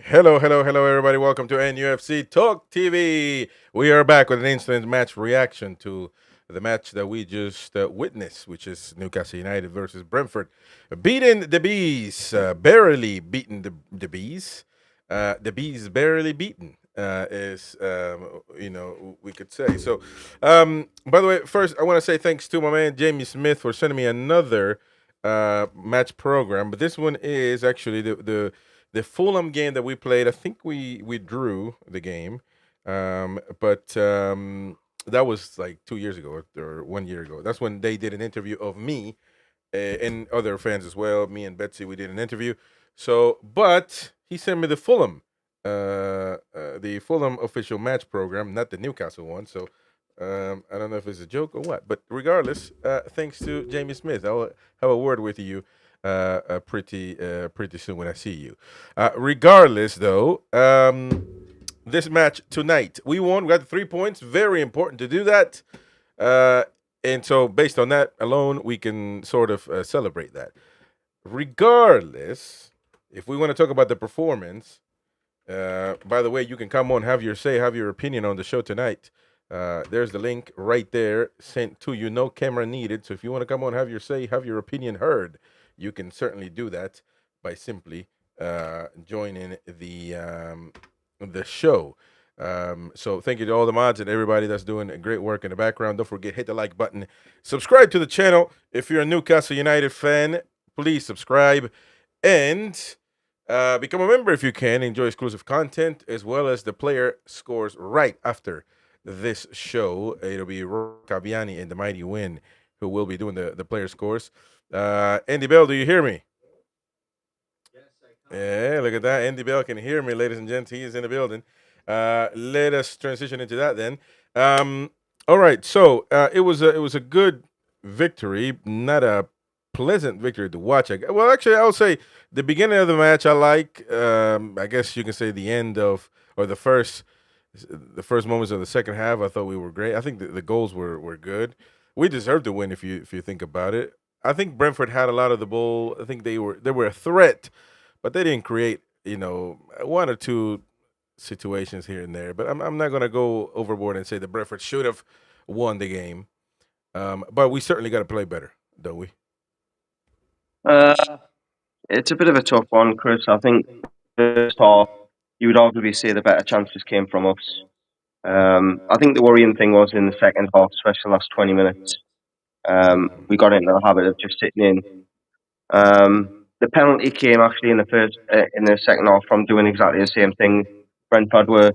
Hello, hello, hello, everybody. Welcome to NUFC Talk TV. We are back with an instant match reaction to the match that we just witnessed, which is Newcastle United versus Brentford. Beating the Bees, barely beating the Bees. The Bees barely beaten, is, we could say. So, by the way, first, I want to say thanks to my man, Jamie Smith, for sending me another match program. But this one is actually the Fulham game that we played. I think we drew the game, but that was like 2 years ago or 1 year ago. That's when they did an interview of me and other fans as well. Me and Betsy, we did an interview. So, but he sent me the Fulham official match program, not the Newcastle one. So. I don't know if it's a joke or what, but regardless, thanks to Jamie Smith, I'll have a word with you pretty soon when I see you. Regardless, though, this match tonight, we won. We got the 3 points. Very important to do that. And so, based on that alone, we can sort of celebrate that. Regardless, if we want to talk about the performance, by the way, you can come on, have your say, have your opinion on the show tonight. There's the link right there sent to you. No camera needed. So if you want to come on, have your say, have your opinion heard, you can certainly do that by simply joining the show. So thank you to all the mods and everybody that's doing great work in the background. Don't forget, hit the like button. Subscribe to the channel. If you're a Newcastle United fan, please subscribe. And become a member if you can. Enjoy exclusive content as well as the player scores right after this show. It'll be Caviani and the Mighty Win who will be doing the player scores. Andy Bell, do you hear me? Yes, I can. Yeah, look at that. Andy Bell can hear me, ladies and gents. He is in the building. Let us transition into that then. All right, so it was a good victory, not a pleasant victory to watch. Well, actually, I would say the beginning of the match I like. I guess you can say the end of or the first moments of the second half, I thought we were great. I think the goals were good. We deserved to win if you think about it. I think Brentford had a lot of the ball. I think they were a threat, but they didn't create one or two situations here and there. But I'm not gonna go overboard and say that Brentford should have won the game. But we certainly got to play better, don't we? Uh, it's a bit of a tough one, Chris. I think first half, you would arguably say the better chances came from us. I think the worrying thing was in the second half, especially the last 20 minutes, we got into the habit of just sitting in. The penalty came actually in the second half from doing exactly the same thing. Brentford were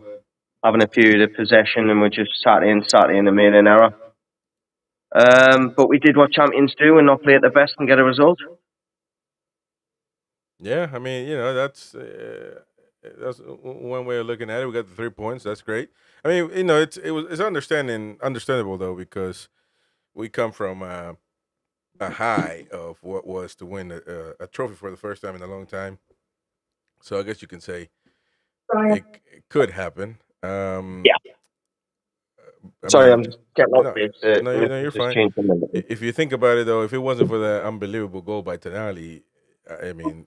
having a period of possession and we just sat in and made an error. But we did what champions do and not play at the best and get a result. Yeah, I mean, that's one way of looking at it. We got the 3 points. That's great. I mean, it's understandable though because we come from a high of what was to win a trophy for the first time in a long time. So I guess you can say it could happen. Yeah. I Sorry, I'm mean, just getting out no, there. no, you're Just fine. changed a minute. If you think about it though, if it wasn't for that unbelievable goal by Tonali, I mean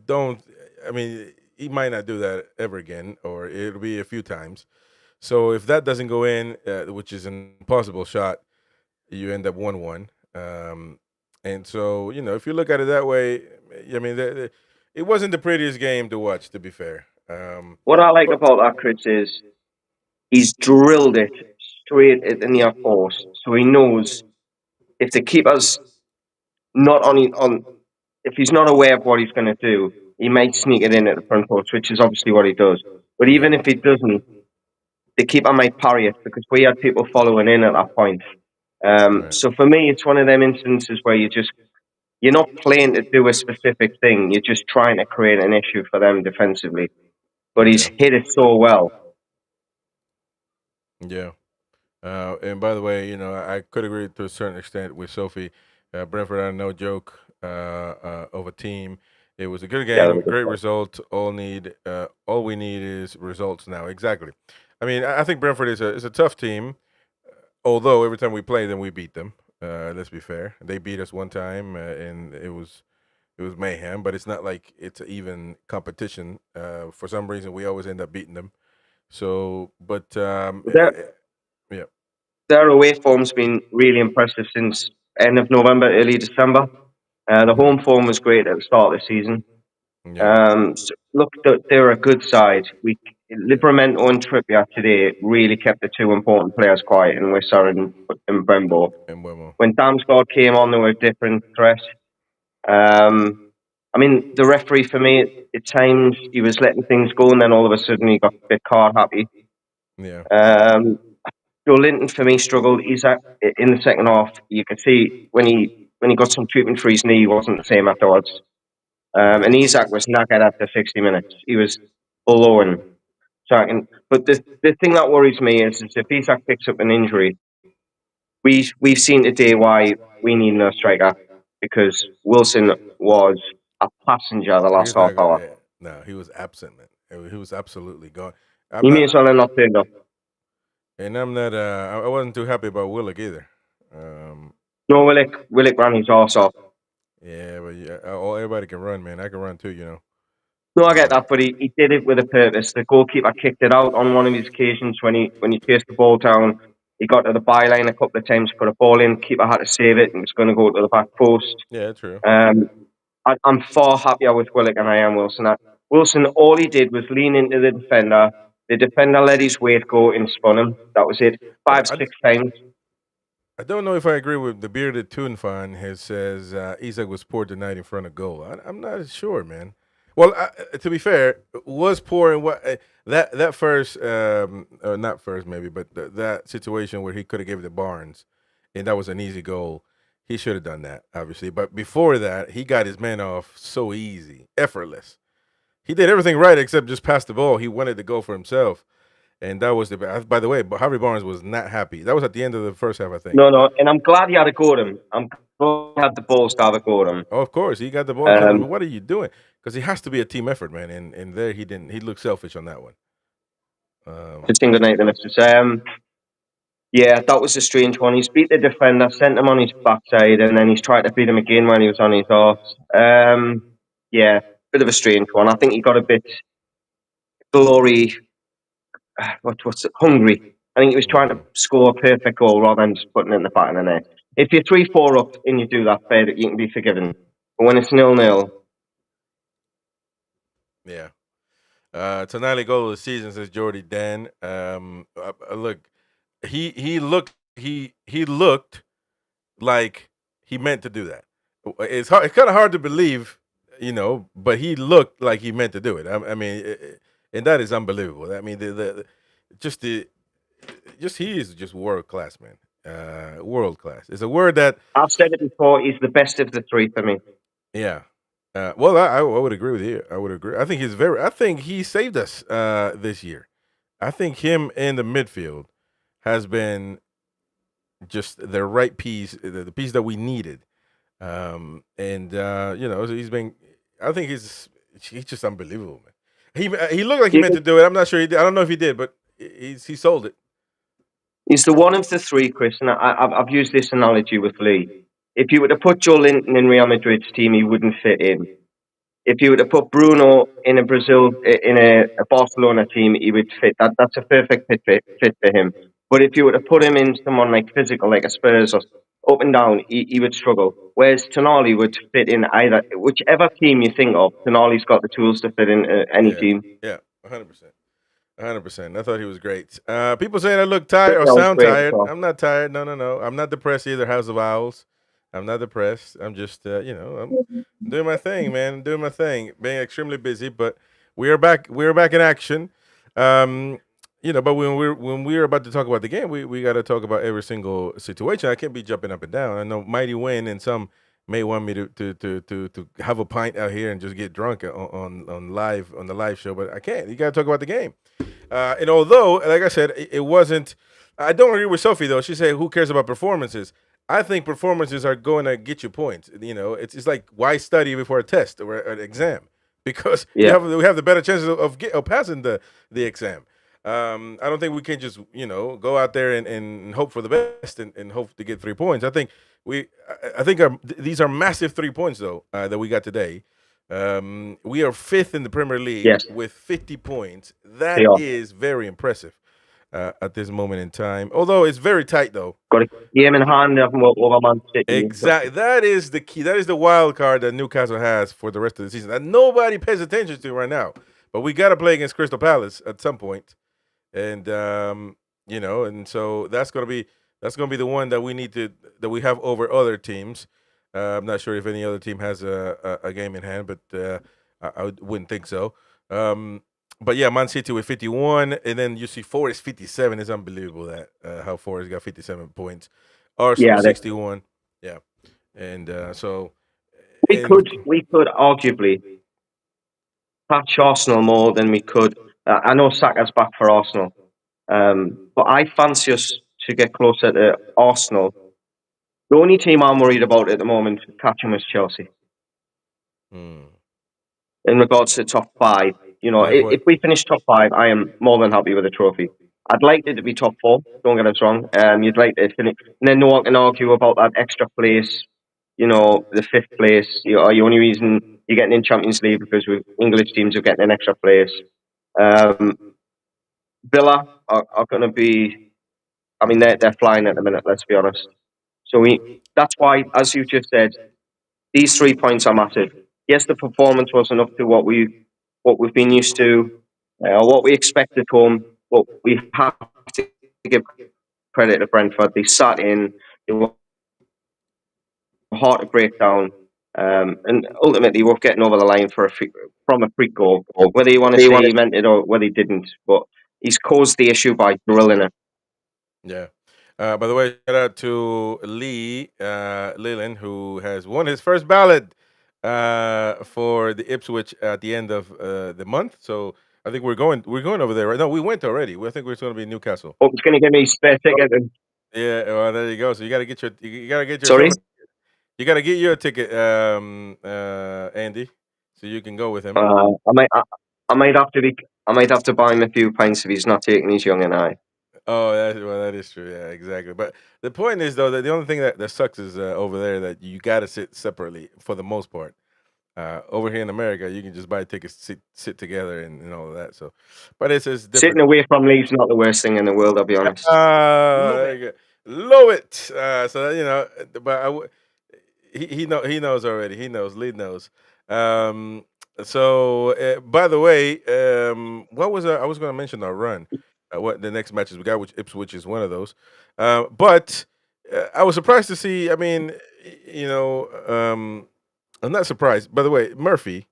don't. I mean, he might not do that ever again, or it'll be a few times. So if that doesn't go in, which is an impossible shot, you end up 1-1. And so if you look at it that way, I mean, it wasn't the prettiest game to watch, to be fair. What I like But about that, Chris, is he's drilled it straight at the near post, so he knows if the keeper's not on, if he's not aware of what he's going to do, he might sneak it in at the front post, which is obviously what he does. But yeah, even if he doesn't, the keeper might parry it because we had people following in at that point. right, So for me, it's one of them instances where you're not playing to do a specific thing. You're just trying to create an issue for them defensively. But he's yeah, hit it so well. yeah. And by the way, I could agree to a certain extent with Sophie. Brentford are no joke of a team. It was a good Yeah, that was game, a good great point. result. All we need is results now. Exactly. I mean, I think Brentford is a tough team. Although every time we play them, we beat them. Let's be fair. They beat us one time, and it It was mayhem, but it's not like it's an even competition. For some reason, we always end up beating them. So, but Their yeah, their away form's been really impressive since end of November, early December. The hmm home form was great at the start of the season. yeah, Look, they're a good side. yeah, Livramento and Trippier today really kept the two important players quiet in Wissar and Brembo. and Mbeumo. When Damsgaard came on, they were a different threat. Um, I mean, the referee for me, at times he was letting things go, and then all of a sudden he got a bit card happy. Yeah, Um, Joe Linton for me struggled. In the second half. You could see when he got some treatment for his knee, he wasn't the same afterwards. yeah. And Isak was knackered after 60 minutes. He was blowing. But the thing that worries me is if Isak picks up an injury, we've seen today why we need another striker because Wilson was a passenger the last He's half not hour. going. No, he was absent, man. He was absolutely gone. He I'm may as not, well have not turned up. and I'm not. I wasn't too happy about Willock either. Um, No, Willick ran his arse off. yeah, but yeah, everybody can run, man. I can run too, No, I get Uh, that, but he did it with a purpose. The goalkeeper kicked it out on one of his occasions when he chased the ball down. He got to the byline a couple of times, put a ball in. Keeper had to save it, and it was going to go to the back post. yeah, true. Um, I'm far happier with Willock than I am Wilson. Wilson, all he did was lean into the defender. The defender let his weight go and spun him. That was it. But Five, 6 times. I don't know if I agree with the bearded Toon fan who says Isak was poor tonight in front of goal. I'm not sure, man. Well, to be fair, was poor in what that first, not first maybe, but that situation where he could have given it to Barnes, and that was an easy goal. He should have done that, obviously. But before that, he got his man off so easy, effortless. He did everything right except just pass the ball. He wanted to go for himself. And that was by the way, but Harvey Barnes was not happy. That was at the end of the first half, I think. No, no, and I'm glad he had a go at him. I'm glad he had the balls to have a go at him. Oh, of course, he got the ball and told Um, him, "What are you doing?" Because it has to be a team effort, man. And there he didn't. He looked selfish on that one. just think good night, the missus. Yeah, that was a strange one. He's beat the defender, sent him on his backside, and then he's tried to beat him again when he was on his arse. Yeah, bit of a strange one. I think he got a bit glory. What's it? Hungry. I think he was trying to Mm, score a perfect goal rather than just putting it in the back of the net. If you're 3-4 up and you do that, fair, you can be forgiven. But when it's 0-0, yeah. Tonali goal of the season says Jordy Dan. Look, he looked like he meant to do that. It's hard. It's kind of hard to believe, but he looked like he meant to do it. I mean, and that is unbelievable. I mean, just the just he is just world class, man. World class. It's a word that, I've said it before, he's the best of the three for me. yeah. Well, I would agree with you. I would agree. I think he's very. I think he saved us this year. I think him in the midfield has been just the right piece, the piece that we needed. And he's been. I think he's just unbelievable, man. He looked like he meant to do it. I'm not sure he did. I don't know if he did, but he sold it. He's the one of the three, Chris, and I've used this analogy with Lee. If you were to put Joe Linton in Real Madrid's team, he wouldn't fit in. If you were to put Bruno in a Barcelona team, he would fit. That's a perfect fit for him. But if you were to put him in someone like physical, like a Spurs or up and down, he would struggle. Whereas Tonali would fit in either whichever team you think of. Tonali's got the tools to fit in any Yeah, team. yeah, 100%. 100%. I thought he was great. People saying I look tired or That was sound great as tired. well. I'm not tired. No, no, no. I'm not depressed either. House of Owls. I'm not depressed. I'm just, I'm doing my thing, man. Doing my thing. Being extremely busy, but we are back. We are back in action. Um, but when we're about to talk about the game, we got to talk about every single situation. I can't be jumping up and down. I know mighty win, and some may want me to have a pint out here and just get drunk on the live show, but I can't. You got to talk about the game. And although, like I said, it wasn't. I don't agree with Sophie though. She said, "Who cares about performances?" I think performances are going to get you points. It's like why study before a test or an exam because Yeah. we have the better chances of passing the exam. I don't think we can just go out there and hope for the best and hope to get 3 points. I think these are massive 3 points though that we got today. We are fifth in the Premier League Yes, with 50 points. they That are. is very impressive at this moment in time. Although it's very tight though. Got a game in hand, haven't we, over Man City. Exactly. That is the key. That is the wild card that Newcastle has for the rest of the season that nobody pays attention to right now. But we got to play against Crystal Palace at some point, and and so that's gonna be the one that we have over other teams. I'm not sure if any other team has a game in hand, but I wouldn't think so. But yeah, Man City with 51, and then you see Forest 57. It's unbelievable that how Forest got 57 points. Arsenal Yeah, 61. Yeah, and so we and could arguably catch Arsenal more than we could. I know Saka's back for Arsenal, but I fancy us to get closer to Arsenal. The only team I'm worried about at the moment catching is Chelsea. hmm, In regards to top five, like what? if we finish top five, I am more than happy with the trophy. I'd like it to be top four. Don't get us wrong. You'd like to finish, and then no one can argue about that extra place. The fifth place. The only reason you're getting in Champions League because English teams are getting an extra place. Um, Villa are going to be. I mean, they're flying at the minute. Let's be honest. So that's why, as you just said, these 3 points are massive. Yes, the performance wasn't up to what we've been used to, or what we expected from, but we have to give credit to Brentford. They sat in, they were hard to break down, and ultimately we're getting over the line from a free goal. Whether you want to say he meant it or whether he didn't, but he's caused the issue by drilling it. Yeah. By the way, shout out to Lee Leland, who has won his first ballot for the Ipswich at the end of the month. So I think we're going over there right now. We went already. I think we're going to be in Newcastle. Hope it's going to give me a spare ticket. And, Yeah, well, there you go. So you got to get sorry, yourself you got to get your ticket, Andy, so you can go with him. I might have to be. I might have to buy him a few pints if he's not taking his young and I. Oh, that is true. Yeah, exactly. But the point is, though, that the only thing that sucks is over there that you got to sit separately for the most part. Over here in America, you can just buy tickets, sit together, and all of that. So, but it's different. Sitting away from Leeds not the worst thing in the world. I'll be honest. There you go. Love it. So but he knows already. He knows. Lee knows. Um, so by the way, what was I was going to mention our run. What the next matches we got, which Ipswich is one of those. But I was surprised to see. I mean, I'm not surprised. By the way, Murphy,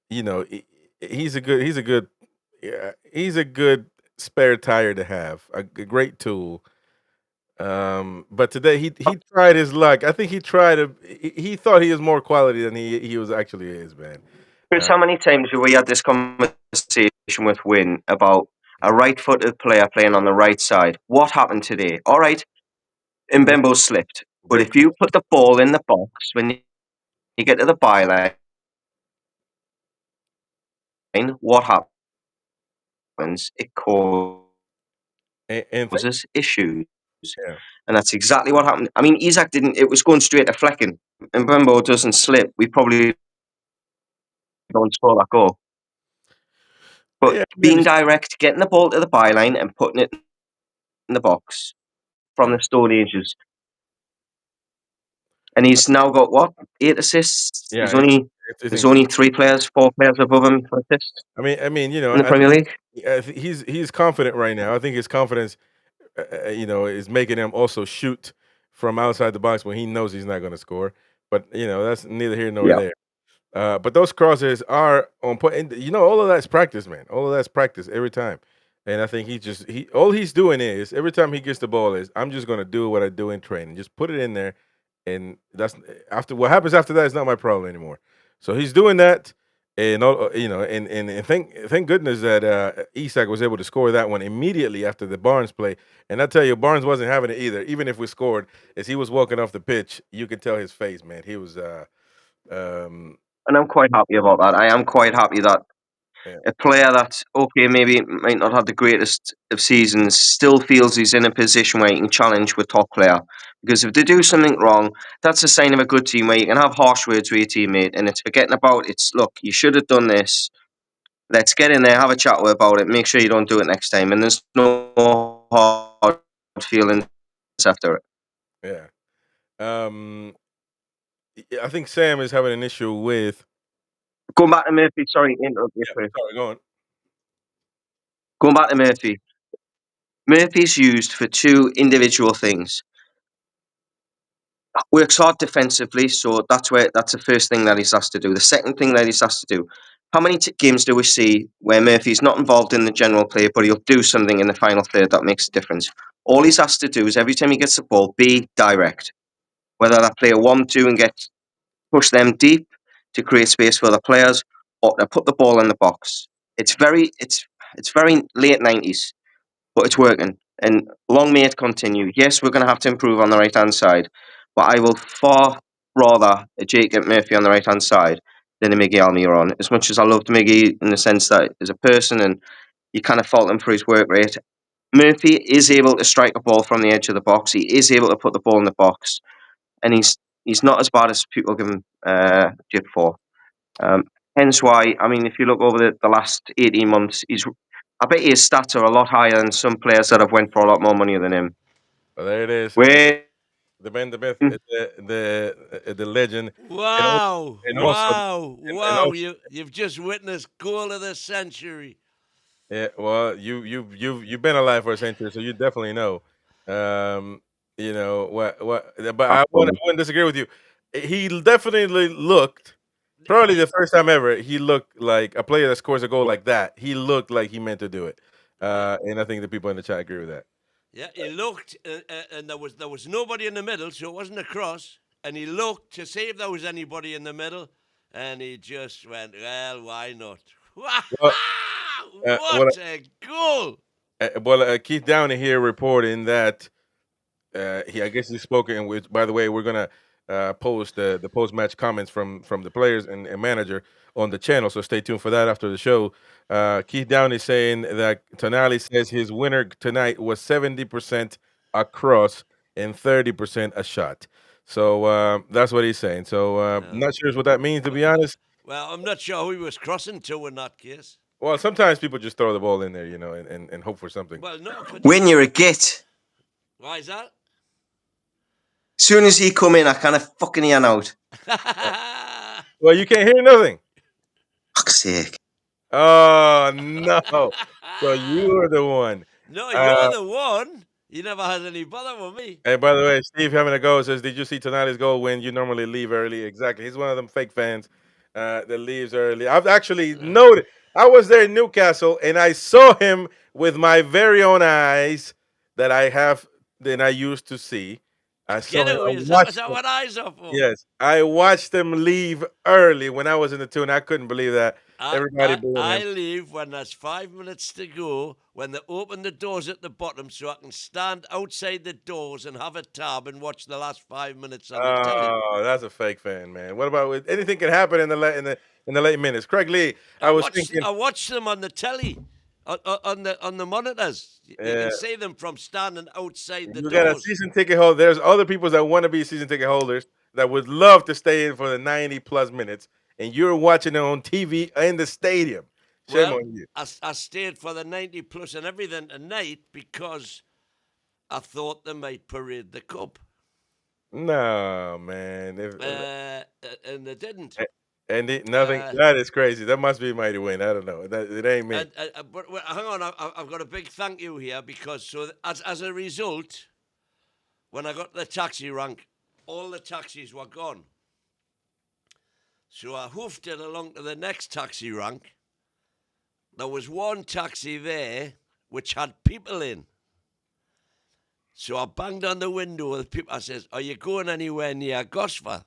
he's a good yeah, he's a good spare tire to have, a great tool. But today he tried his luck. I think he thought he was more quality than he was actually is, man. Chris, Uh, how many times have we had this conversation with Win about a right-footed player playing on the right side? What happened today? All right, mm, Mbeumo slipped, but big if you put the ball in the box when you get to the byline, what happens? It causes and thank, issues. yeah. And that's exactly what happened. I mean, Isaac didn't, it was going straight to Flecking. And Mbeumo doesn't slip. We probably don't score that goal. But Yeah, being maybe. direct, getting the ball to the byline and putting it in the box from Yeah, the Stone Ages. And he's now got what? 8 assists? yeah. It's There's only incredible. 3 players, 4 players above him for assists I mean, in the I Premier think League. he's confident right now. I think his confidence, is making him also shoot from outside the box when he knows he's not going to score. But that's neither here nor Yeah. there. But those crosses are on point. And, all of that's practice, man. All of that's practice every time. And I think all he's doing is every time he gets the ball is I'm just gonna do what I do in training, just put it in there, and that's after what happens after that is not my problem anymore. So he's doing that, and and thank goodness that Isak was able to score that one immediately after the Barnes play. And I tell you, Barnes wasn't having it either. Even if we scored, as he was walking off the pitch, you could tell his face, man. He was um, And I'm quite happy about that. I am quite happy that Yeah. a player that, okay, maybe might not have the greatest of seasons, still feels he's in a position where he can challenge with top player. Because if they do something wrong, that's a sign of a good team where you can have harsh words with your teammate, and it's forgetting about it's, look, you should have done this. Let's get in there, have a chat about it, make sure you don't do it next time, and there's no hard feelings after it. Yeah. I think Sam is having an issue with. Going back to Murphy, sorry, interrupt you, Yeah. Chris. Sorry, go on. Going back to Murphy. Murphy's used for two individual things. Works hard defensively, so that's the first thing that he's asked to do. The second thing that he's asked to do, how many games do we see where Murphy's not involved in the general play, but he'll do something in the final third that makes a difference? All he's asked to do is every time he gets the ball, be direct. Whether that player 1-2 and push them deep to create space for the players, or to put the ball in the box. It's very late 90s, but it's working. And long may it continue. Yes, we're going to have to improve on the right hand side, but I will far rather a Jacob Murphy on the right hand side than a Miggy Almiron. As much as I loved Miggy in the sense that as a person and you kind of fault him for his work rate, Murphy is able to strike a ball from the edge of the box. He is able to put the ball in the box, and he's not as bad as people give him jip for. Um, Hence why, I mean, if you look over the last 18 months, I bet his stats are a lot higher than some players that have went for a lot more money than him. Well, there it is. Where The man, the myth, the legend, and also, Wow, and also, wow, and wow. also, You've just witnessed goal of the century. yeah. Well, you've been alive for a century, so you definitely know. Um, what. But I wouldn't disagree with you. He definitely looked. Probably the first time ever, he looked like a player that scores a goal like that. He looked like he meant to do it, Yeah, and I think the people in the chat agree with that. yeah. He looked, and there was nobody in the middle, so it wasn't a cross. And he looked to see if there was anybody in the middle, and he just went, "Well, why not?" Well, well, What a goal! Keith Downey here reporting that I guess he's spoken with. By the way, we're gonna post the post match comments from the players and manager on the channel. So stay tuned for that after the show. Keith Downey saying that Tonali says his winner tonight was 70% a cross and 30% a shot. So that's what he's saying. So Yeah. not sure what that means, to be honest. Well, I'm not sure who he was crossing to in that case. Well, sometimes people just throw the ball in there, and hope for something. Well, no, but when you're a git, why is that? soon as he come in, I kind of fucking yan out. Well, you can't hear nothing. Fuck's sake. Oh no! So you were the one. No, you're Uh, the one. You never had any bother with me. and by the way, Steve having a go says, "Did you see Tonali's goal when you normally leave early?" Exactly. He's one of them fake fans that leaves early. I've actually noted. I was there in Newcastle and I saw him with my very own eyes that I have that I used to see. I saw Get him. I away. Is watched that him. what eyes are for? Yes, I watched him leave early when I was in the tune. I couldn't believe that. I, Everybody I, booing him. I leave when there's 5 minutes to go, when they open the doors at the bottom so I can stand outside the doors and have a tab and watch the last 5 minutes on the telly. Oh, that's a fake fan, man. What about anything can happen in the late minutes? Craig Lee, I I was watch thinking, I watch them on the telly, on the monitors. You uh, can see them from standing outside the you got a doors. season ticket holder. There's other people that want to be season ticket holders that would love to stay in for the 90 plus minutes, and you're watching it on TV in the stadium. Shame Well, on you. I stayed for the 90 plus and everything tonight because I thought they might parade the cup. No, man. And they didn't. Nothing. Uh, That is crazy. That must be Mighty Wayne. I don't know. It ain't me. but hang on, I've got a big thank you here because as a result, when I got the taxi rank, all the taxis were gone. So I hoofed it along to the next taxi rank. There was one taxi there which had people in. So I banged on the window of the people. I says, "Are you going anywhere near Gosford?"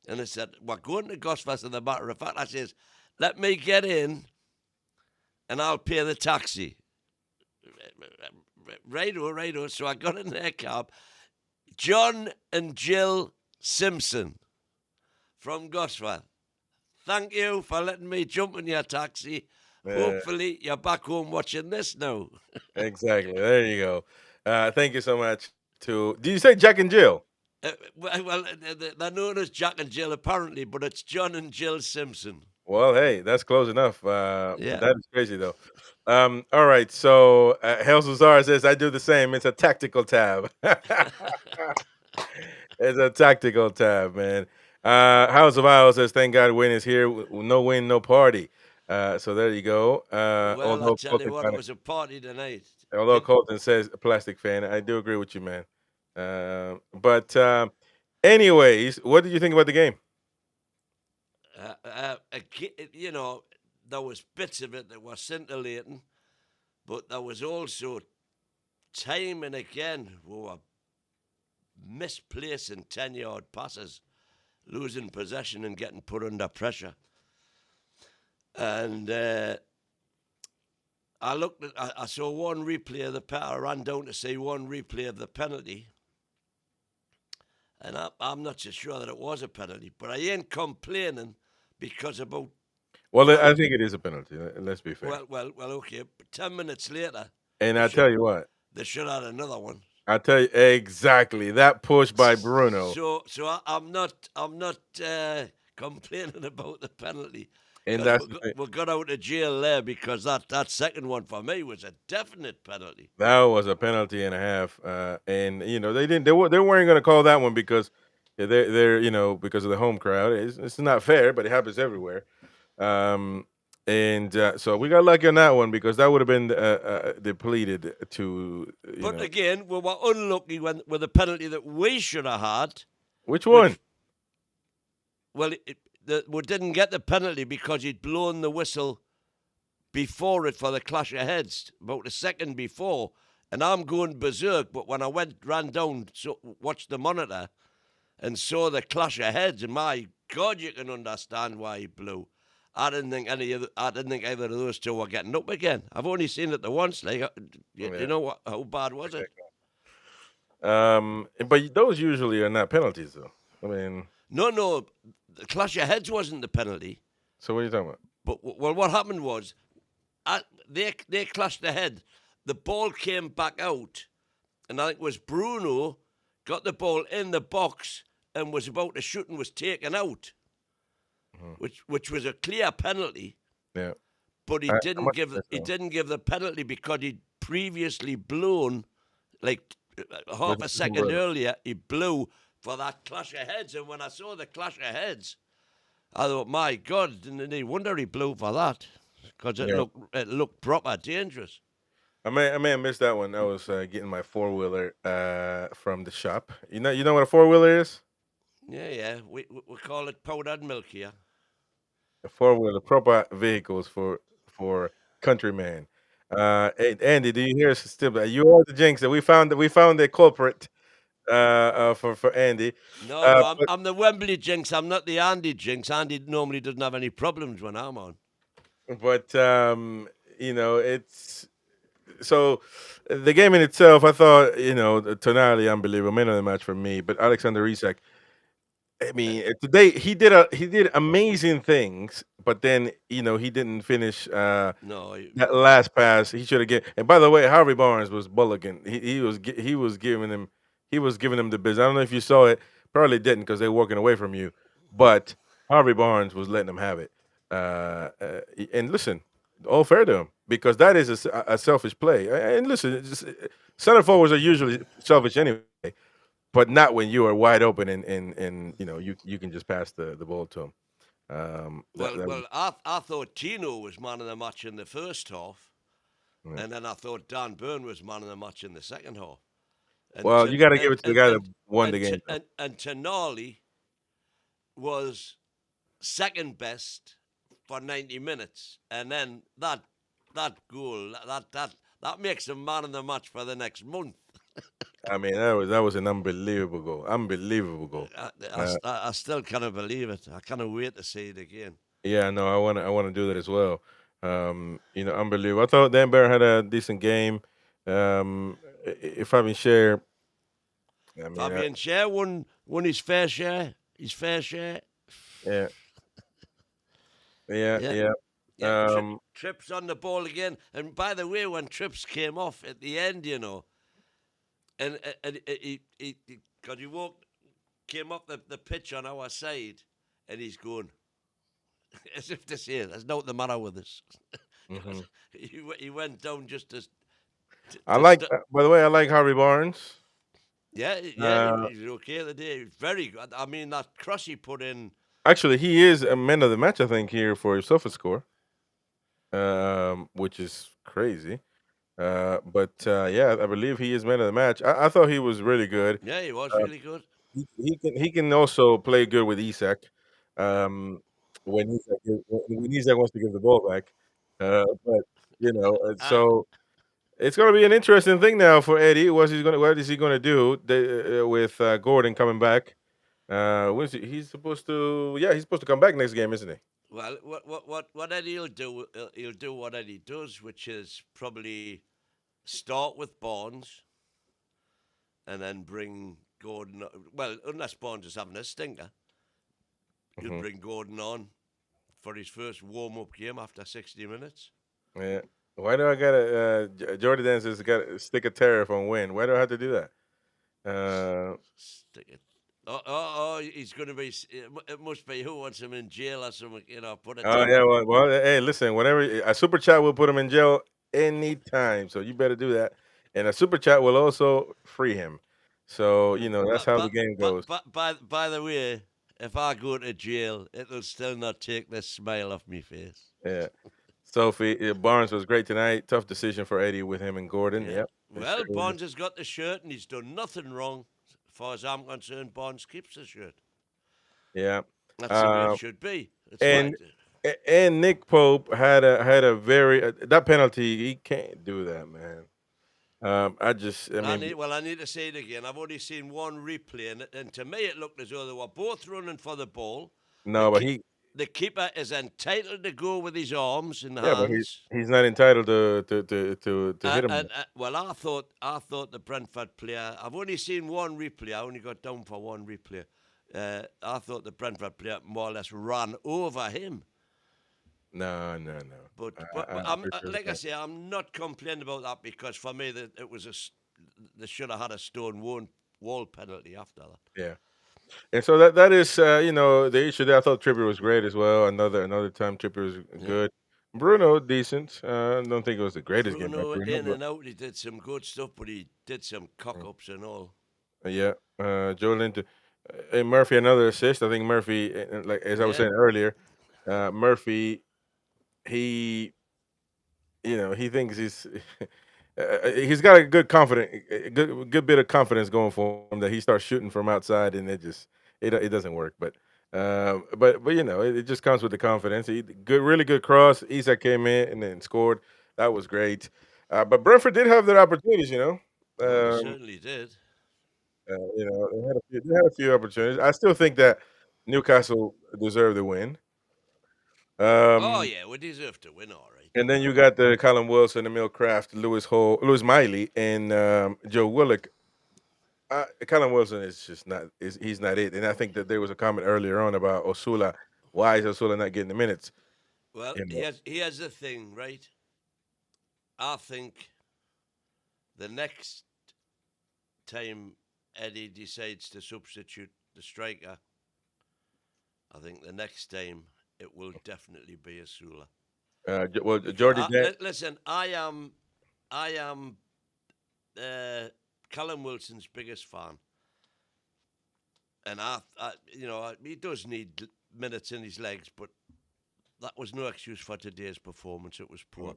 And they said, "We're going to Gosford, as a matter of fact." I says, "Let me get in and I'll pay the taxi." Righto. So I got in their cab. John and Jill Simpson from Gosford. Thank you for letting me jump in your taxi. Uh, Hopefully, you're back home watching this now. exactly. There you go. Thank you so much. Do you say Jack and Jill? They're known as Jack and Jill apparently, but it's John and Jill Simpson. Well, hey, that's close enough. Yeah. That is crazy though. All right. So Hel Cesar says I do the same. It's a tactical tab. It's a tactical tab, man. House of Isles says, "Thank God win is here. No win, no party." So there you go. Well, I tell you what, it was a party tonight. Although Colton says a plastic fan, I do agree with you, man. But anyways, what did you think about the game? You know, there was bits of it that were scintillating, but there was also time and again we were misplacing 10-yard passes, losing possession and getting put under pressure. And I saw one replay of the penalty. I ran down to see one replay of the penalty. And I'm not so sure that it was a penalty, but I ain't complaining because about... Well, I think it is a penalty. Let's be fair. Well, okay. But 10 minutes later... And I tell you what. They should have had another one. I tell you exactly that push by Bruno. So I'm not complaining about the penalty. And we got out of jail there because that second one for me was a definite penalty. That was a penalty and a half, and you know they weren't going to call that one because they're because of the home crowd. It's not fair, but it happens everywhere. So we got lucky on that one because that would have been depleted to. But again, we were unlucky with the penalty that we should have had. Which one? We didn't get the penalty because he'd blown the whistle before it for the clash of heads, about a second before. And I'm going berserk, but when I ran down, watched the monitor and saw the clash of heads, and my God, you can understand why he blew. I didn't think either of those two were getting up again. I've only seen it the once. Like, you know how bad was it? But those usually are not penalties, though. I mean, no, the clash of heads wasn't the penalty. So what are you talking about? But what happened was, they clashed their head. The ball came back out, and I think it was Bruno got the ball in the box and was about to shoot and was taken out, which was a clear penalty. Yeah, but he didn't give the penalty because he'd previously blown, like half a second earlier, he blew for that clash of heads. And when I saw the clash of heads, I thought, my God, didn't he wonder he blew for that? Because it looked proper dangerous. I may have missed that one. I was getting my four-wheeler from the shop. You know what a four-wheeler is? Yeah. We call it powdered milk here. A four-wheeler, proper vehicles for countrymen. Andy, do you hear us still? You are the jinx. We found the culprit for Andy. No, I'm the Wembley jinx. I'm not the Andy jinx. Andy normally doesn't have any problems when I'm on. But it's so the game in itself. I thought Tonali unbelievable, man of the match for me. But Alexander Isak, I mean, today he did amazing things, but then he didn't finish that last pass. He should have get. And by the way, Harvey Barnes was bullying. He was giving him the business. I don't know if you saw it. Probably didn't because they're walking away from you. But Harvey Barnes was letting them have it. And listen, all fair to him because that is a selfish play. And listen, center forwards are usually selfish anyway. But not when you are wide open and you can just pass the ball to him. I thought Tino was man of the match in the first half, and then I thought Dan Burn was man of the match in the second half. And you got to give it to the guy that won the game. And Tonali was second best for 90 minutes, and then that goal that makes him man of the match for the next month. I mean, that was an unbelievable goal. Unbelievable goal. I still cannot believe it. I cannot wait to see it again. Yeah, no, I want to do that as well. Unbelievable. I thought Dan Barron had a decent game. If Fabian Schär, Fabian Schär won his fair share. Yeah. Yeah, Yeah. yeah. Yeah, Um, Trips on the ball again. And by the way, when Trips came off at the end, and God, he came up the pitch on our side, and he's going as if to say, "There's nothing the matter with us." mhm. He went down just I to like. st- By the way, I like Harvey Barnes. Yeah, yeah, Uh, he's okay today. Very good. I mean, that cross he put in. Actually, he is a man of the match. I think here for his sofa score, which is crazy. But yeah, I believe he is man of the match. I thought he was really good. Yeah, he was Uh, really good. he can also play good with Isak. Um, when Isak wants to give the ball back. But Uh, so it's going to be an interesting thing now for Eddie. What is he going to do with Gordon coming back? He's supposed to? Yeah, he's supposed to come back next game, isn't he? well, what Eddie'll do? He'll do what Eddie does, which is probably start with Barnes and then bring Gordon. Well, unless Barnes is having a stinker, he'll Hmm. bring Gordon on for his first warm-up game after 60 minutes. Yeah. Why do I gotta? Jordy Dance has got to stick a tariff on win. Why do I have to do that? Uh, Stick it. He's going to be. It must be who wants him in jail or something. Put a oh yeah. tariff. Well, hey, listen. Whatever a super chat will put him in jail anytime. So you better do that. And a super chat will also free him. So that's But how the but game but goes. but by the way, if I go to jail, it'll still not take the smile off me face. Yeah. Sophie Barnes was great tonight. Tough decision for Eddie with him and Gordon. Yeah. Yep. It Well, sure is. Bonds has got the shirt and he's done nothing wrong. As far as I'm concerned, Bonds keeps the shirt. Yeah. That's the way it Uh, should be. It's and right. and Nick Pope had a very that penalty. He can't do that, man. I mean, I need to say it again. I've only seen one replay, and to me, it looked as though they were both running for the ball. The no, but ki- he, the keeper is entitled to go with his arms and yeah, but hands. he's not entitled to hit him. Well, I thought the Brentford player. I've only seen one replay. I only got down for one replay. I thought the Brentford player more or less ran over him. No, no, no. But I'm I'm pretty sure like I that. say, I'm not complaining about that because for me, that it was they should have had a stone wall penalty after that. Yeah, and so that is the issue there. I thought Trippier was great as well. Another time Trippier was Yeah. good. Bruno decent. I don't think it was the greatest game by Bruno Bruno, in but and out. He did some good stuff, but he did some cock mm, ups and all. yeah. Joe Linton, and Murphy another assist. I think Murphy, like as I was Yeah. saying earlier, Murphy he he thinks he's got a good bit of confidence going for him that he starts shooting from outside and it doesn't work. But it just comes with the confidence. Really good cross. Isak came in and then scored. That was great. But Brentford did have their opportunities. Oh, they Um, certainly did. they had a few opportunities. I still think that Newcastle deserved the win. Oh Um, yeah, we deserve to win, all right. And then you got the Colin Wilson, Emil Kraft, Lewis Hole, Lewis Miley, and Joe Willock. Colin Wilson is just not he's not it. And I think that there was a comment earlier on about Osula. Why is Osula not getting the minutes? Well, You know, here's the thing, right? I think the next time Eddie decides to substitute the striker, I think the next time it will definitely be a Sula. well, Because Jordy Dan. listen, I am uh, Callum Wilson's biggest fan, and he does need minutes in his legs, but that was no excuse for today's performance. It was poor.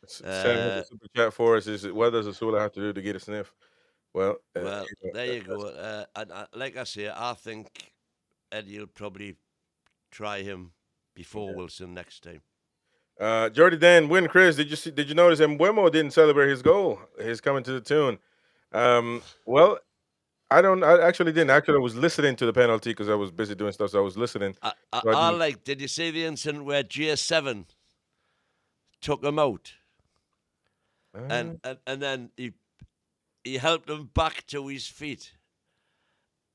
Sam has a Uh, super chat for us. Is what does Osula have to do to get a sniff? Well, well, there you go. And like I say, I think Eddie will probably try him before Wilson next time. Jordy Dan, win, Chris. Did you notice Mbeumo didn't celebrate his goal? His coming to the tune. Well, I don't. I actually didn't. Actually, I was listening to the penalty because I was busy doing stuff. So I was listening. So I I didn't. like. Did you see the incident where GS7 took him out, and Uh, and, and then he helped him back to his feet,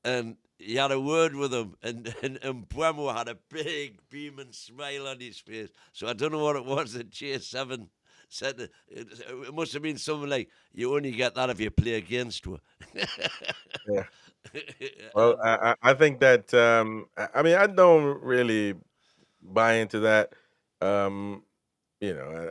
and he had a word with him, and Mbeumo had a big beaming smile on his face. So I don't know what it was that J7 said. It must have been something like, "You only get that if you play against her." Yeah. Well, I think that I mean I don't really buy into that. Um, you know,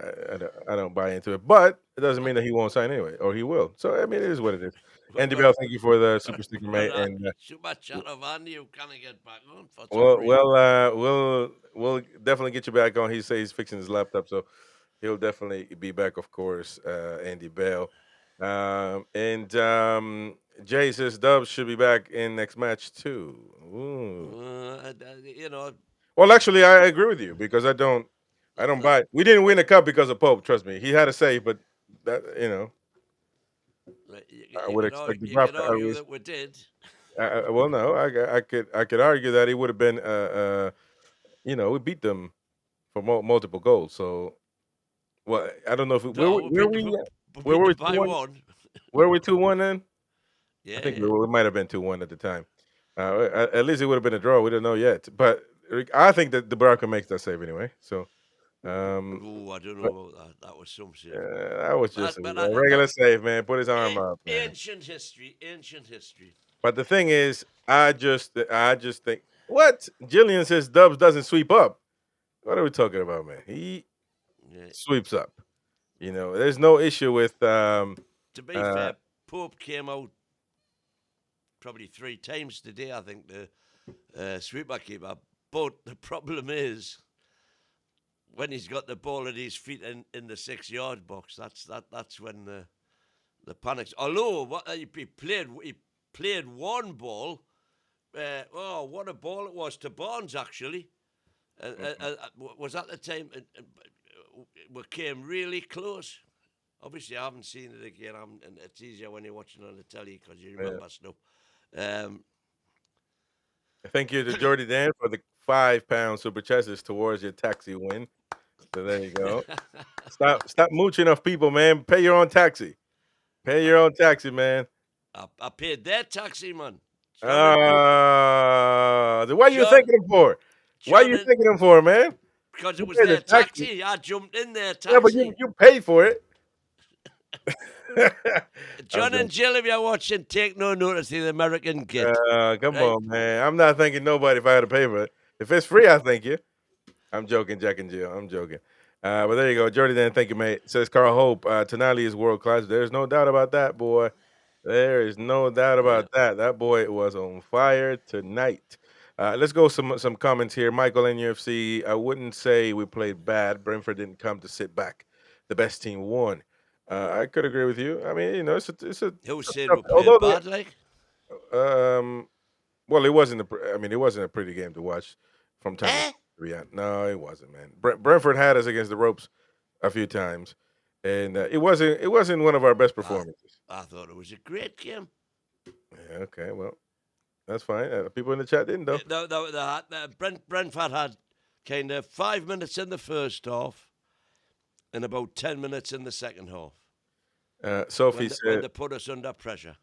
I don't buy into it, but it doesn't mean that he won't sign anyway, or he will. So I mean, it is what it is. Andy Well, Bell, thank you for the super sticker, mate, and super chat of Andy who can't get back on for some well, reason. we'll definitely get you back on. He says he's fixing his laptop, so he'll definitely be back, of course. Andy Bell, and Jay says Dubs should be back in next match too. Ooh. You know, Well, actually, I agree with you because I don't buy it. We didn't win the cup because of Pope. Trust me, he had a save, but that I would expect the you drop. can argue that we did. Well, no, I could argue that it would have been we beat them for multiple goals. So, well, I don't know if No, we where beat were we them two by one? one. Where were we 2-1 then? I Yeah, think yeah. we might have been 2-1 at the time. At least it would have been a draw. We don't know yet, but I think that the Barca makes that save anyway. So, Oh, I don't know but about that. That was some save. that was just But a regular save, man. Put his arm a- up, man. ancient history, ancient history. But the thing is, I just think what Jillian says Dubs doesn't sweep up. What are we talking about, man? He Yeah. sweeps up. There's no issue with To be uh fair, Pope came out probably 3 times today, I think, the sweeper keeper. But the problem is, when he's got the ball at his feet in the 6 yard box, that's when the panics. Although he played one ball. What a ball it was to Barnes actually. Was that the time we came really close? Obviously, I haven't seen it again. And it's easier when you're watching on the telly because you yeah. remember stuff. Um, Thank you to Jordy Dan for the £5 super chassis towards your taxi win. So there you go. Stop mooching off people, man. Pay your own taxi. Pay your own taxi, man. I paid their taxi, man. Why you John, thanking him for? Why John, you thanking him for, man? because You it was pay the their taxi. taxi. I jumped in their Yeah, but you taxi. you paid for it. I'm John and Jill, if you're watching, take no notice of the American kid. come Right? on, man. I'm not thanking nobody if I had to pay for it. If it's free, I thank you. I'm joking, Jack and Jill. I'm joking. But there you go. Jordy Dan, thank you, mate. Says Carl Hope. Tonali is world class. There's no doubt about that, boy. There is no doubt Yeah. about that. That boy was on fire tonight. Let's go some comments here. Michael in UFC. I wouldn't say we played bad. Brentford didn't come to sit back. The best team won. I could agree with you. I mean, Who it's a said tough. we played Although bad, like? well, it wasn't. I mean, it wasn't a pretty game to watch from time to Eh? time. Yeah, no, it wasn't, man. Brentford had us against the ropes a few times, and it wasn't one of our best I, performances. I thought it was a great game. Yeah, okay, well, that's fine. People in the chat didn't though. Brentford had kind of 5 minutes in the first half and about 10 minutes in the second half Sophie when said. they put us under pressure.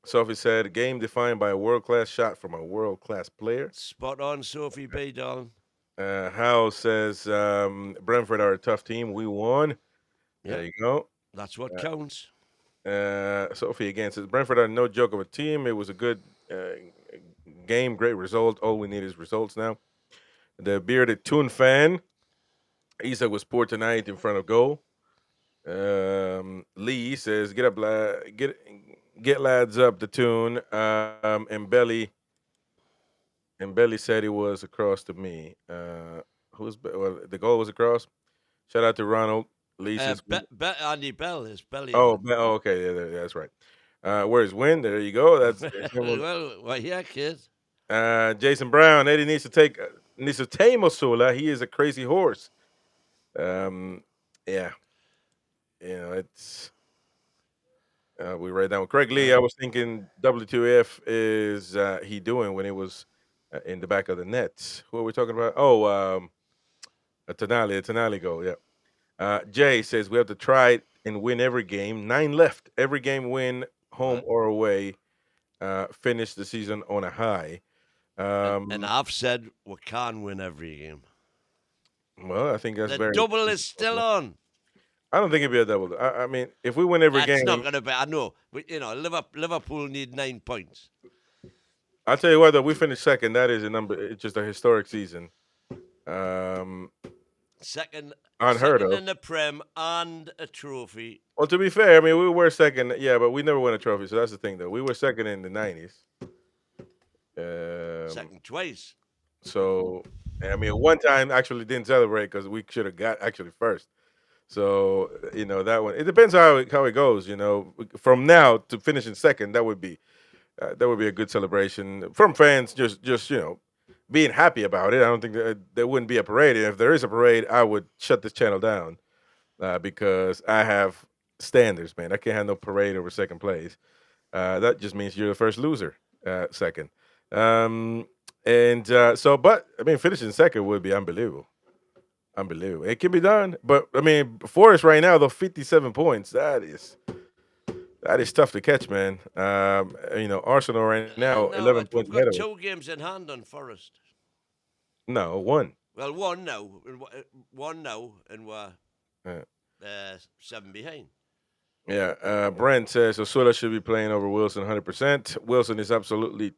Sophie said, "Game defined by a world class shot from a world class player." Spot on, Sophie B. Darling. Hal says, "Brentford are a tough team. We won." Yeah, There you go. that's what counts. Sophie again says, "Brentford are no joke of a team. It was a good game, great result. All we need is results now." The bearded Toon fan, Isak was poor tonight in front of goal. Lee says, "Get up, get lads up the Toon." And Belly said he was across to me. Well, the goal was across. Shout out to Ronald. Lee says, Andy Bell is belly "Oh, on. okay, yeah, that's right." Where's Win? There you go. That's Well, yeah, kid. Jason Brown. Eddie needs to tame Osula. He is a crazy horse. Yeah, it's we write down Craig Lee. I was thinking W2F is he doing when it was in the back of the net. Who are we talking about? Oh, a Tonali goal. Yeah. Jay says we have to try it and win every game. 9 left. Every game win, home Right. or away. Finish the season on a high. And I've said we can win every game. Well, I think that's The very. double is still on. I don't think it'd be a double. I mean, if we win every That's game, not going to be. I know, but Liverpool need 9 points. I'll tell you what. Though we finished second, that is a number. It's just a historic season. Um, Second Unheard of. in the Prem and a trophy. Well, to be fair, I mean we were second, yeah, but we never won a trophy. So that's the thing, though. We were second in the '90s. Second twice. So, I mean, one time actually didn't celebrate because we should have got actually first. So that one. It depends how it goes. From now to finishing second, that would be a good celebration from fans. Just being happy about it. I don't think there wouldn't be a parade. And if there is a parade, I would shut this channel down because I have standards, man. I can't have no parade over second place. That just means you're the first loser. Second. But I mean, finishing second would be unbelievable. Unbelievable. It can be done, but I mean, for us right now, the 57 points. That is tough to catch, man. Arsenal right now, 11 we've points ahead got of us. 2 games in hand on Forest. No, one. Well, one now, and we're Yeah. 7 behind. Yeah. Brent says Osula should be playing over Wilson 100%. Wilson is absolutely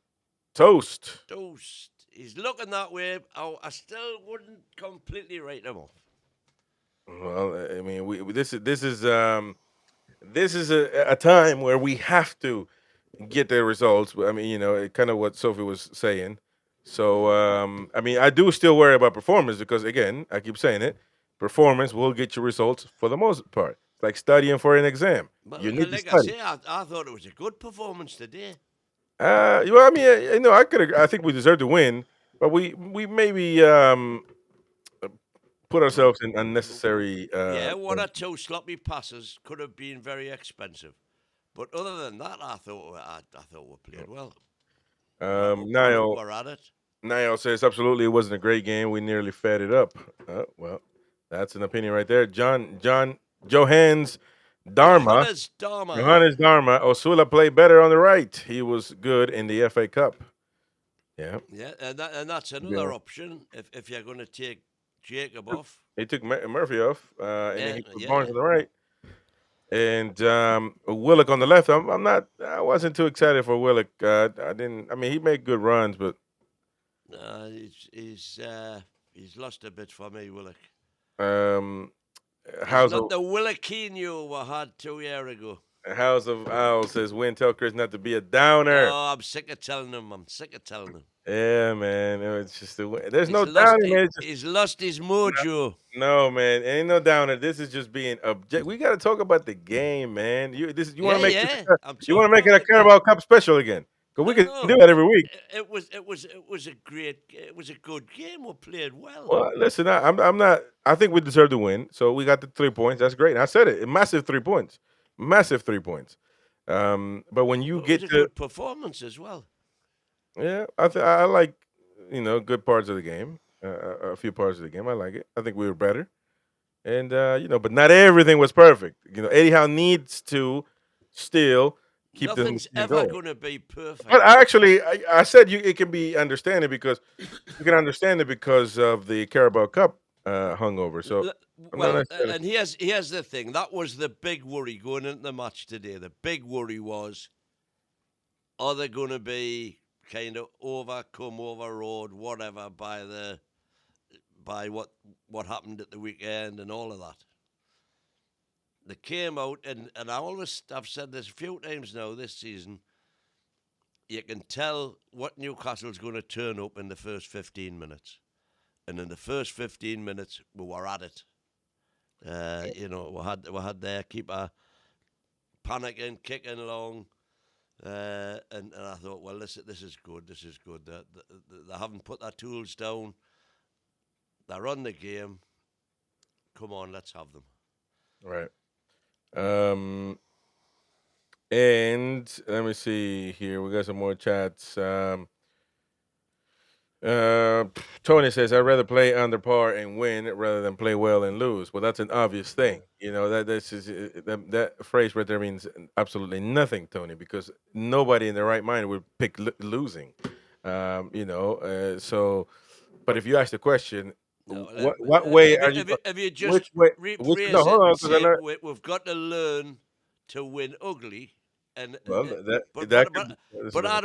toast. Toast. He's looking that way. I still wouldn't completely write him off. Well, I mean, this is a time where we have to get the results. I mean, kind of what Sophie was saying. So, I mean, I do still worry about performance because, again, I keep saying it. Performance will get you results for the most part. It's like studying for an exam. But You need to like study. I say, I thought it was a good performance today. Well, I mean, I think we deserve to win, but we maybe put ourselves in unnecessary. Yeah, 1 or 2 sloppy passes could have been very expensive. But other than that, I thought we played well. Niall We're at it. Says absolutely it wasn't a great game. We nearly fed it up. Well, that's an opinion right there. Johannes Dharma. Johannes Dharma. Osula played better on the right. He was good in the FA Cup. Yeah. Yeah, and that's another option if you're going to take Jacob off. He took Murphy off, and then he put Barnes on the right. And Willock on the left. I wasn't too excited for Willock. I didn't. I mean, he made good runs, but he's lost a bit for me, Willock. House not the Willockinho we had 2 years ago. House of Owl says, "Win, tell Chris not to be a downer." Oh, I'm sick of telling him. Yeah, man. It's just there's no downer, man. He's lost his mojo. No, man. Ain't no downer. This is just being object. We got to talk about the game, man. You want to make it a Carabao Cup special again? Because we can do that every week. It was a good game. We played well. Well, listen, I'm not. I think we deserve to win. So we got the 3 points. That's great. And I said it. Massive 3 points. Massive 3 points. But when you get a good performance as well. Yeah, I like good parts of the game. A few parts of the game, I like it. I think we were better, and but not everything was perfect. Eddie Howe needs to still keep Nothing's ever going to be perfect. But I said it can be understanding because you can understand it because of the Carabao Cup hungover. So and here's the thing. That was the big worry going into the match today. The big worry was, are they going to be kind of overrode, whatever, by what happened at the weekend and all of that. They came out, and I've said this a few times now this season, you can tell what Newcastle's going to turn up in the first 15 minutes. And in the first 15 minutes, we were at it. We had their keeper panicking, kicking along. And I thought, well, this is good. This is good. They haven't put their tools down. They're on the game. Come on, let's have them. Right. And let me see here. We got some more chats. Tony says, "I'd rather play under par and win rather than play well and lose." Well, that's an obvious thing. That phrase right there means absolutely nothing, Tony, because nobody in their right mind would pick losing. So, but if you ask the question, No, what way are you? have you just Which way? Which no? rephrase it Hold on, and because I say know. we've got to learn to win ugly, and Well, but that but could. but This is but gonna. I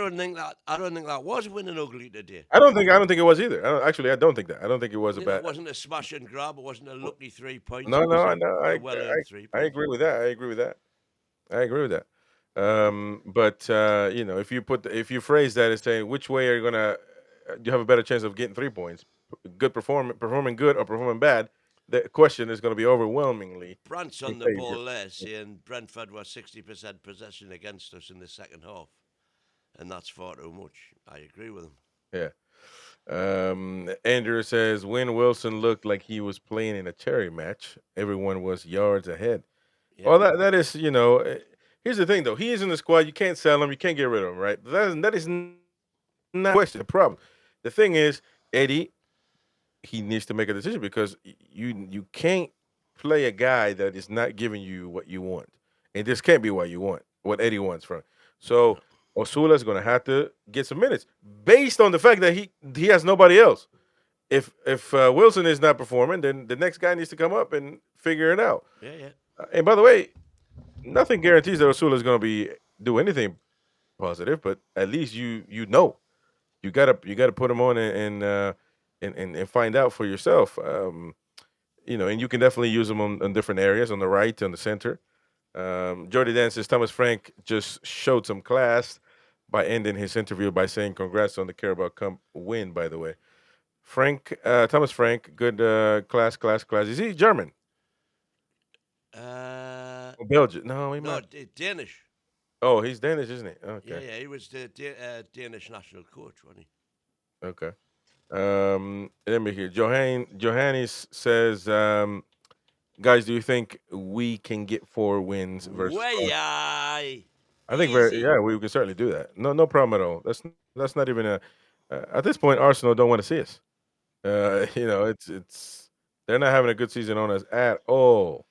don't think that was winning ugly today. I don't think it was either. I don't think that. I don't think it was a You know, it bad. wasn't a smash and grab. It wasn't a lucky 3 points. No, It no, was I know. a well earned three I points. agree with that. I agree with that. I agree with that. But if you if you phrase that as saying which way are you gonna, you have a better chance of getting 3 points, performing good or performing bad, the question is going to be overwhelmingly Brant's in on the favor. ball there, saying Brentford were 60% possession against us in the second half, and that's far too much. I agree with him. Yeah. Andrew says when Wilson looked like he was playing in a cherry match, everyone was yards ahead. Yeah. Well, that is, here's the thing though. He is in the squad. You can't sell him. You can't get rid of him, right? That is not the question. The problem. The thing is, Eddie, he needs to make a decision because you can't play a guy that is not giving you what you want, and this can't be what Eddie wants from. So Osula's going to have to get some minutes based on the fact that he has nobody else. If Wilson is not performing, then the next guy needs to come up and figure it out. Yeah, yeah. And by the way, nothing guarantees that Osula is going to do anything positive, but at least you gotta put him on and find out for yourself. And you can definitely use him on different areas, on the right, on the center. Jordy Dan says Thomas Frank just showed some class by ending his interview by saying congrats on the Carabao Cup win, by the way. Thomas Frank, good class. Is he German? Or Belgian? No, he No, might. Danish. Oh, he's Danish, isn't he? Yeah, Okay. yeah. He was the Danish national coach, wasn't he? Okay. Let me hear. Johannes says, guys, do you think we can get 4 wins versus Way Arsenal? aye. I think very Easy. yeah, we can certainly do that. No problem at all. That's not even a at this point Arsenal don't want to see us. It's they're not having a good season on us at all.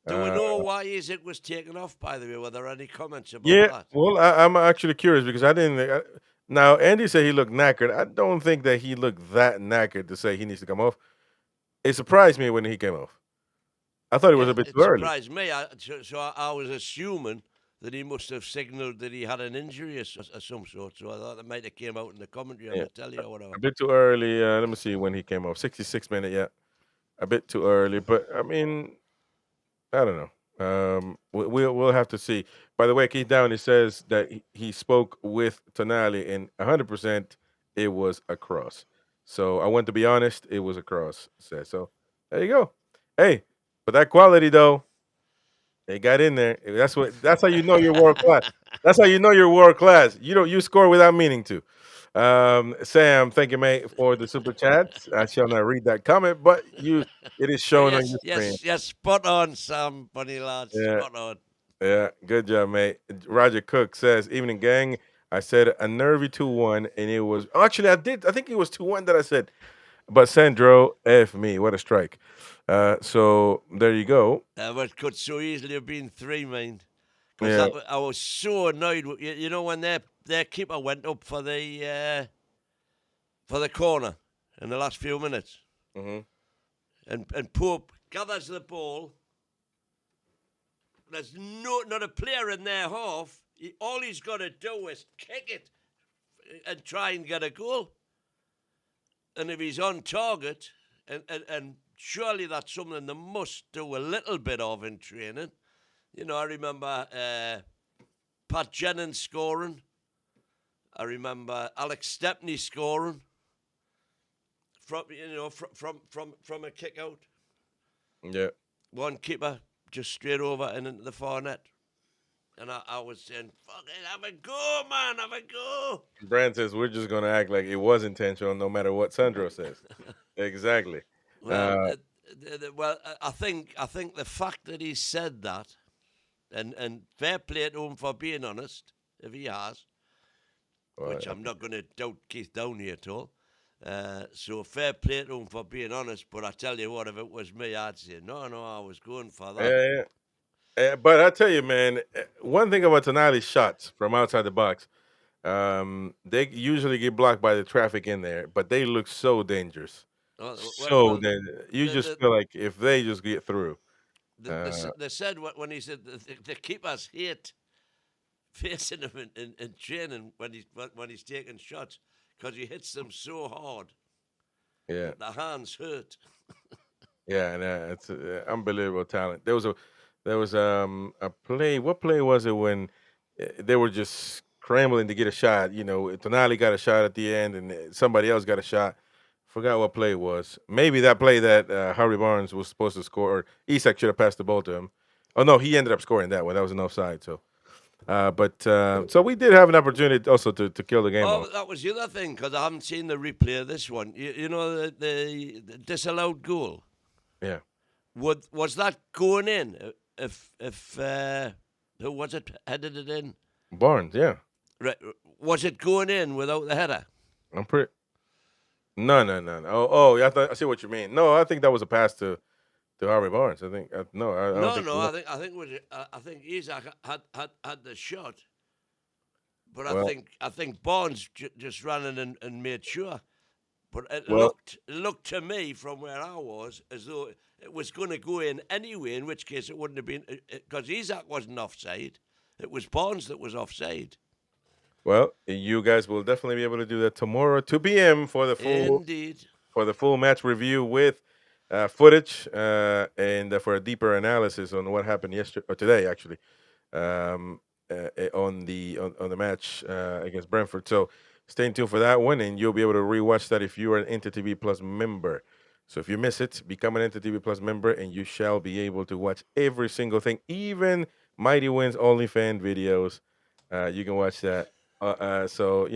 Do we Uh, know why Isaac was taken off, by the way? Were there any comments about yeah, that? well, I'm actually curious because I didn't. Now Andy said he looked knackered. I don't think that he looked that knackered to say he needs to come off. It surprised me when he came off. I thought it was Yeah, a bit it too early. surprised me. I was assuming that he must have signalled that he had an injury of some sort. So I thought that might have came out in the commentary on Yeah, the telly or whatever. a bit too early. Let me see when he came off. 66 minute. Yeah, a bit too early. But I mean, I don't know. We'll have to see. By the way, Keith Downey says that he spoke with Tonali, and 100% it was a cross. So I want to be honest, it was a cross. Says so. There you go. Hey, but that quality though, they got in there. That's how you know you're world class. That's how you know you're world class. You score without meaning to. Sam, thank you, mate, for the super chats. I shall not read that comment, but it is showing on Yes, your screen. yes, yes. Spot on, Sam. Bunny lad. Yeah. Spot on. Yeah, good job, mate. Roger Cook says, "Evening, gang. I said a nervy 2-1, and it was actually I did. I think it was 2-1 that I said, but Sandro f me. What a strike! So there you go. But it could so easily have been 3, mind. Because Yeah. I was so annoyed. You know when their keeper went up for the corner in the last few minutes, Hmm. and Pope gathers the ball. There's not a player in their half. All he's got to do is kick it and try and get a goal. And if he's on target, and surely that's something they must do a little bit of in training. You know, I remember Pat Jennings scoring. I remember Alex Stepney scoring from a kick out. Yeah. One keeper just straight over and into the far net. And I was saying, fuck it, have a go, man, have a go. Brand says we're just gonna act like it was intentional, no matter what Sandro says. Exactly. Well, I think the fact that he said that, and fair play to him for being honest, if he has, which I'm not going to doubt Keith Downey at all. So fair play to him for being honest. But I tell you what, if it was me, I'd say no, I was going for that. Yeah. But I tell you, man, one thing about Tonali's shots from outside the box, They usually get blocked by the traffic in there, but they look so dangerous. So Well, then you the, just the, feel like if they just get through, they said when he said the keepers hate facing him in training when he's taking shots because he hits them so hard yeah, that the hands hurt. yeah, and it's unbelievable talent. There was a play. What play was it when they were just scrambling to get a shot? You know, Tonali got a shot at the end, and somebody else got a shot. Forgot what play it was. Maybe that play that Harvey Barnes was supposed to score, or Isak should have passed the ball to him. Oh no, he ended up scoring that one. That was an offside. So we did have an opportunity also to kill the game off. Oh, that was the other thing because I haven't seen the replay of this one. You know the disallowed goal. Yeah, Was that going in? If who was it headed it in? Barnes. Yeah, Right, was it going in without the header? I'm pretty. No, no, no, no. Oh, yeah, I see what you mean. No, I think that was a pass to Harvey Barnes. I think no, I don't No, think. no. I think Isaac had the shot, but I Well, think I think Barnes just ran in and made sure. But well, it looked to me from where I was as though it was going to go in anyway. In which case it wouldn't have been because Isaac wasn't offside. It was Barnes that was offside. well. You guys will definitely be able to do that tomorrow, 2 p.m. Indeed. For the full match review with footage and for a deeper analysis on what happened yesterday or today, actually, um, on the match against Brentford. So stay tuned for that one, and you'll be able to rewatch that if you are an NTTV Plus member. So if you miss it, become an NTTV Plus member, and you shall be able to watch every single thing, even Mighty Wins OnlyFans videos. You can watch that. So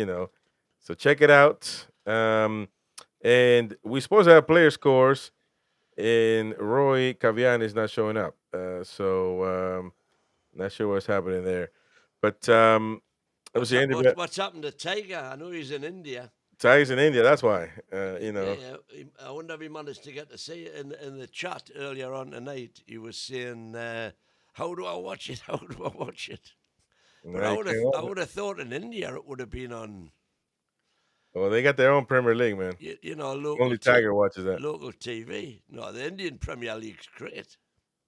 so check it out. And we supposed to have player scores, and Roy Cavian is not showing up. Not sure what's happening there. But it was the end of it. What's happened to Tiger? I know he's in India. Tigers in India. That's why. Yeah, yeah. I wonder if he managed to get to see it in the chat earlier on tonight. He was saying, "How do I watch it? How do I watch it?" But Now you can't I watch it. would have thought in India it would have been on, Well, they got their own Premier League, man. you know, Only Tiger watches that. local TV. No, the Indian Premier League's great.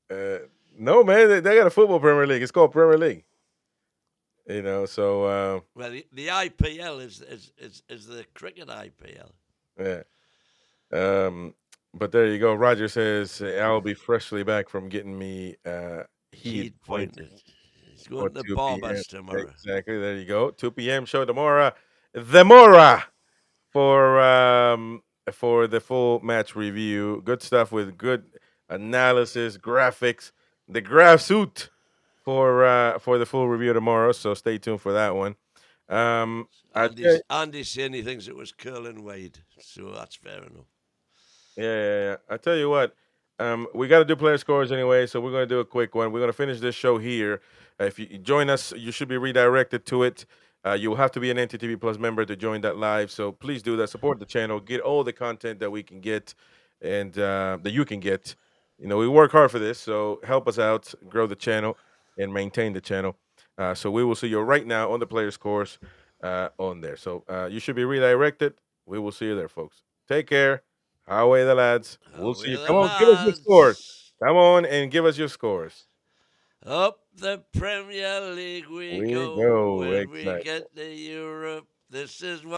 Uh, no, man, they got a football Premier League. It's called Premier League. So Well, the IPL is the cricket IPL. yeah. Um, but there you go. Roger says I'll be freshly back from getting me heat Heat pointed pointed. He's for going to 2 p.m. Barbers tomorrow. Exactly. There you go. 2 p.m. show tomorrow. The Mora for the full match review. Good stuff with good analysis, graphics, the graph suit for the full review tomorrow. So stay tuned for that one. I tell Andy's saying he thinks it was curling Wade, so that's fair enough. Yeah. I tell you what, we got to do player scores anyway, so we're going to do a quick one. We're going to finish this show here. If you join us, you should be redirected to it. You'll have to be an NTTV Plus member to join that live, so please do that. Support the channel, get all the content that we can get and that you can get. We work hard for this, so help us out, grow the channel, and maintain the channel. So we will see you right now on the player scores on there. So you should be redirected. We will see you there, folks. Take care. Away the lads. We'll see Away you. the Come on, give us your scores. lads. Come on and give us your scores. Up the Premier League we We go go. when we Exactly. get to Europe. This is what